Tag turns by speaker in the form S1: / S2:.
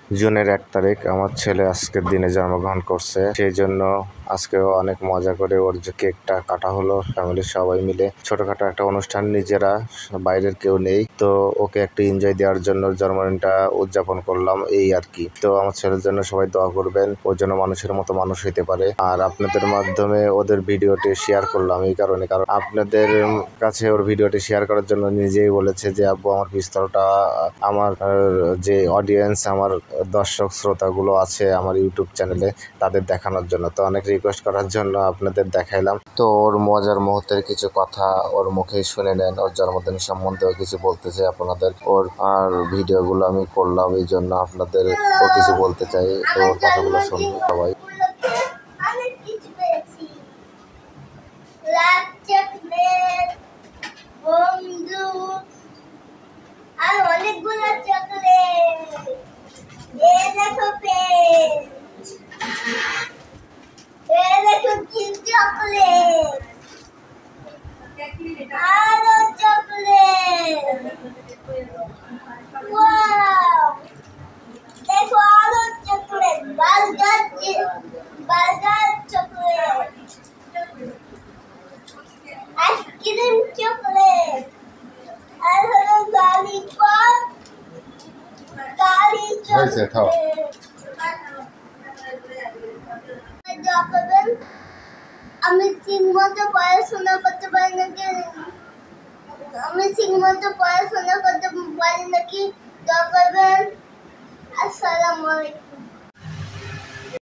S1: জুনের 1 তারিখ আমার ছেলে আজকের দিনে জন্মগ্রহণ করছে, সেই জন্য আজকেও অনেক মজা করে ওর যে কেকটা কাটা হলো ফ্যামিলির সবাই মিলে। ছোটখাটো একটা অনুষ্ঠান, নিজেরা, বাইরের কেউ নেই, তো ওকে একটু এনজয় দেওয়ার জন্য জন্মদিনটা উদযাপন করলাম, এই আর কি। তো আমার ছেলের জন্য সবাই দোয়া করবেন, ওর জন্য মানুষের মতো মানুষ হইতে পারে। আর আপনাদের মাধ্যমে ওদের ভিডিওটি শেয়ার করলাম এই কারণে, কারণ আপনাদের কাছে ওর ভিডিওটি শেয়ার করার জন্য নিজেই বলেছে যে আব্বু আমার পিস্তলটা আমার যে অডিয়েন্স, আমার দর্শক শ্রোতাগুলো আছে আমার ইউটিউব চ্যানেলে, তাদের দেখানোর জন্য। তো অনেক রিকোয়েস্ট করার জন্য আপনাদের দেখাইলাম। তো ওর মজার মুহূর্তের কিছু কথা ওর মুখেই শুনে নেন, ওর জন্মদিন সম্বন্ধেও কিছু বলতে চাই আপনাদের। ওর আর ভিডিওগুলো আমি করলাম এই জন্য আপনাদের ও কিছু বলতে চাই, তো ওর কথাগুলো শুনুন সবাই।
S2: অনেকগুলো চকলেট, এই দেখো পেন, এই দেখো কি চকলেট, আরো চকলেট, ওয়াও, দেখো আরো chocolate, burger chocolate, ice cream chocolate, আর হলো ললিপপ, কালি চকলেট। আমি ঠিকমতো পড়াশোনা করতে পারি নাকি, দোয়া করবেন। আসসালামু আলাইকুম।